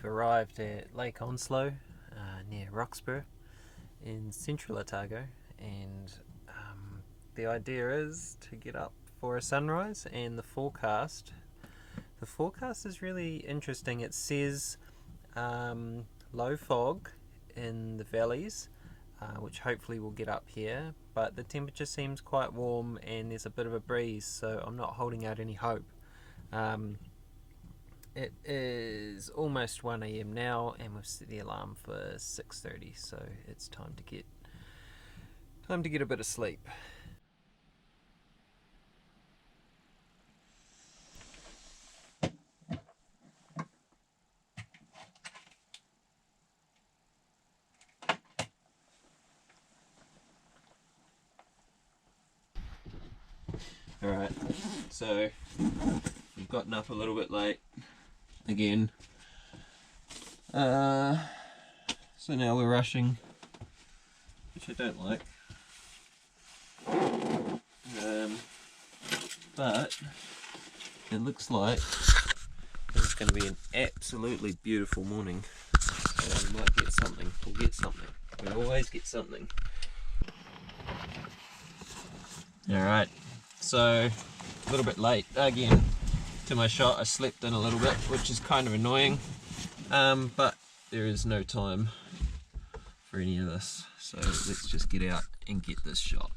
We've arrived at Lake Onslow near Roxburgh in central Otago, and the idea is to get up for a sunrise. And the forecast is really interesting. It says low fog in the valleys, which hopefully will get up here, but the temperature seems quite warm and there's a bit of a breeze, so I'm not holding out any hope. It is almost 1 a.m. now, and we've set the alarm for 6:30, so it's time to get a bit of sleep. Alright, so we've gotten up a little bit late again. So now we're rushing, which I don't like. But it looks like this is going to be an absolutely beautiful morning. So we might get something. We'll get something. We always get something. Alright, so a little bit late again to my shot. I slept in a little bit, which is kind of annoying, but there is no time for any of this, so let's just get out and get this shot.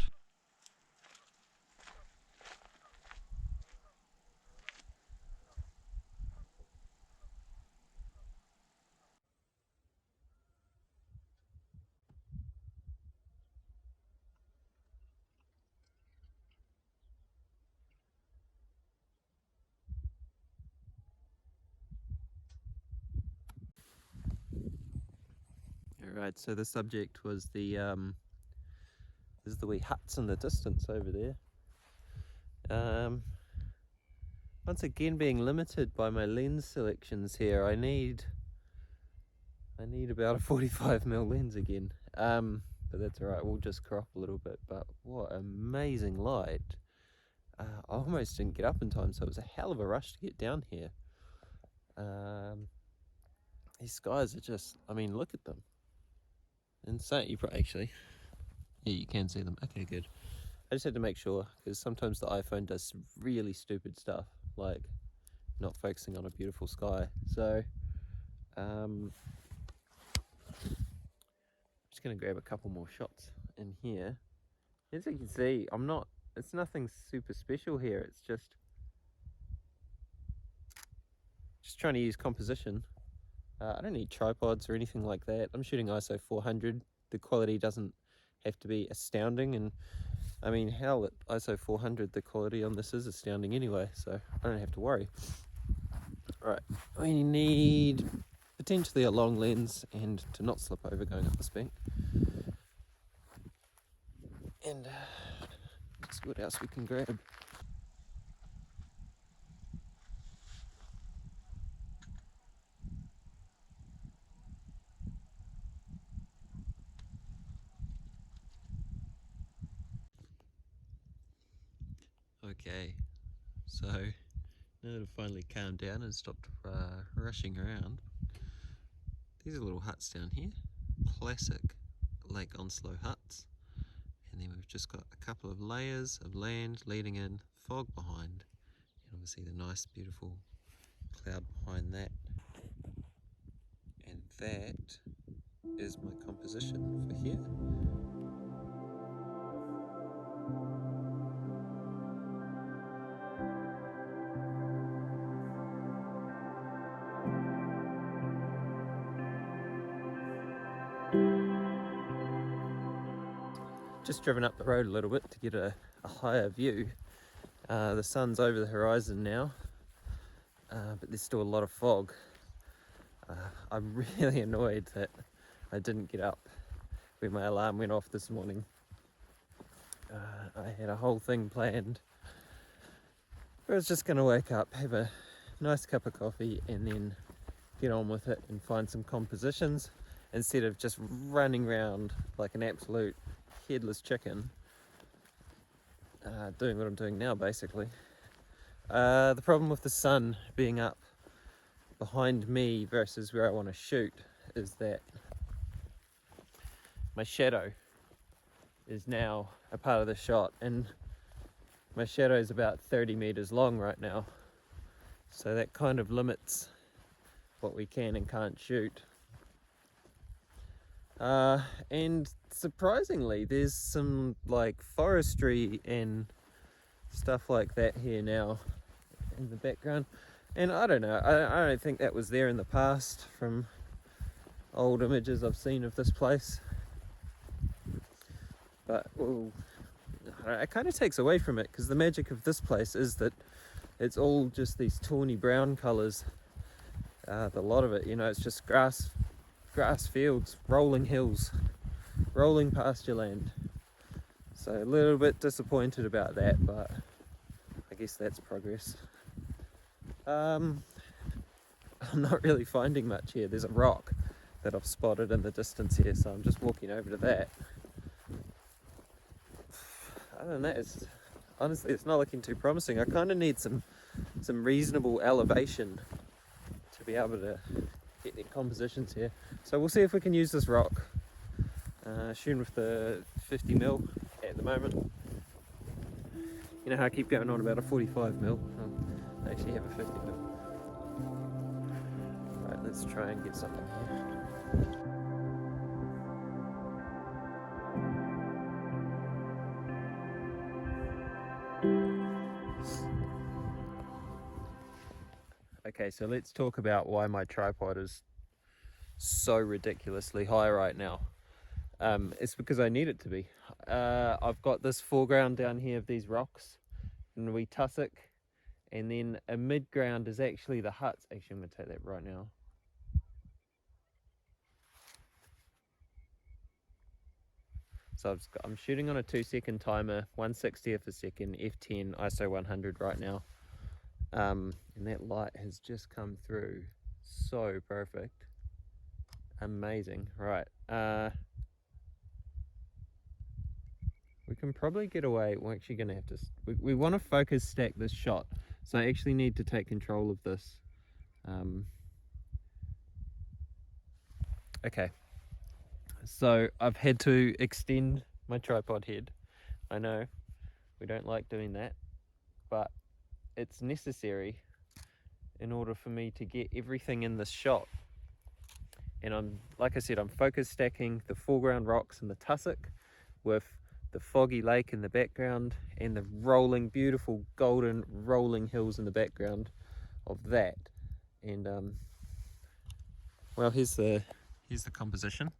Alright, so the subject was the there's the wee huts in the distance over there. Once again being limited by my lens selections here. I need about a 45mm lens again. But that's alright, we'll just crop a little bit. But what amazing light. I almost didn't get up in time, so it was a hell of a rush to get down here. These skies are just, I mean, look at them. Insane. You probably actually, yeah, you can see them. Okay, good. I just had to make sure, because sometimes the iPhone does really stupid stuff, like not focusing on a beautiful sky. So I'm just going to grab a couple more shots in here. As you can see, it's nothing super special here. It's just trying to use composition. I don't need tripods or anything like that. I'm shooting ISO 400. The quality doesn't have to be astounding, and I mean, hell, at ISO 400 the quality on this is astounding anyway, so I don't have to worry. Alright, we need potentially a long lens and to not slip over going up this bank. And let's see what else we can grab. Okay, so now that I've finally calmed down and stopped rushing around, these are little huts down here, classic Lake Onslow huts, and then we've just got a couple of layers of land leading in, fog behind, and obviously the nice beautiful cloud behind that, and that is my composition for here. Just driven up the road a little bit to get a higher view. The sun's over the horizon now, but there's still a lot of fog. I'm really annoyed that I didn't get up when my alarm went off this morning. I had a whole thing planned. I was just going to wake up, have a nice cup of coffee, and then get on with it and find some compositions instead of just running around like an absolute headless chicken, doing what I'm doing now basically. The problem with the sun being up behind me versus where I want to shoot is that my shadow is now a part of the shot, and my shadow is about 30 meters long right now, so that kind of limits what we can and can't shoot. And surprisingly, there's some like forestry and stuff like that here now in the background, and I don't know, I don't think that was there in the past from old images I've seen of this place, but well, it kind of takes away from it, because the magic of this place is that it's all just these tawny brown colors. A lot of it, you know, it's just grass fields, rolling hills, rolling pasture land. So a little bit disappointed about that, but I guess that's progress. I'm not really finding much here. There's a rock that I've spotted in the distance here, so I'm just walking over to that. Other than that, honestly, it's not looking too promising. I kind of need some reasonable elevation to be able to get the compositions here. So we'll see if we can use this rock. Shooting with the 50mm at the moment. You know how I keep going on about a 45mm? I actually have a 50mm. Right, let's try and get something here. Okay, so let's talk about why my tripod is so ridiculously high right now. It's because I need it to be. I've got this foreground down here of these rocks and a wee tussock, and then a mid-ground is actually the huts. Actually, I'm going to take that right now. So I'm shooting on a 2-second timer, 1/60th a second, f10, ISO 100 right now. And that light has just come through so perfect. Amazing. Right. We can probably get away. We're actually going to have to... We want to focus stack this shot. So I actually need to take control of this. Okay. So I've had to extend my tripod head. I know we don't like doing that, but it's necessary in order for me to get everything in this shot. And like I said, I'm focus stacking the foreground rocks and the tussock with the foggy lake in the background and the rolling, beautiful golden rolling hills in the background of that. And well, here's the composition.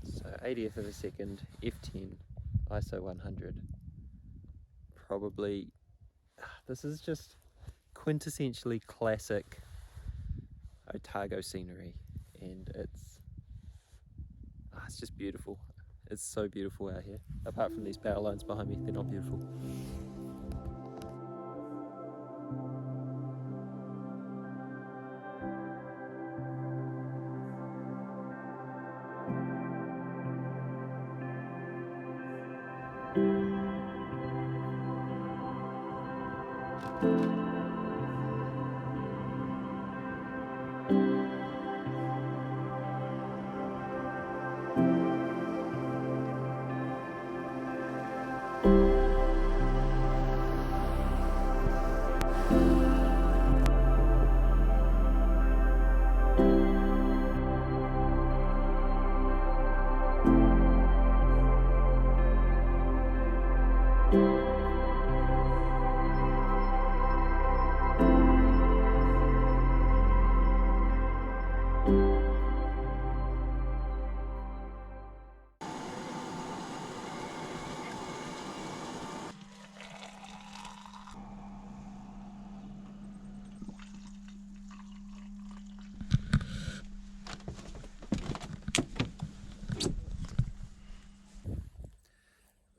So 80th of a second, f10, ISO 100. Probably, this is just quintessentially classic Otago scenery, and it's just beautiful. It's so beautiful out here. Apart from these power lines behind me, they're not beautiful.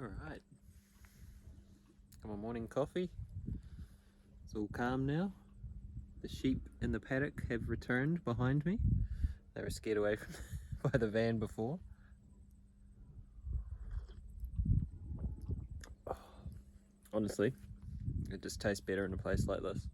Alright, got my morning coffee. It's all calm now. The sheep in the paddock have returned behind me. They were scared away from by the van before. Honestly, it just tastes better in a place like this.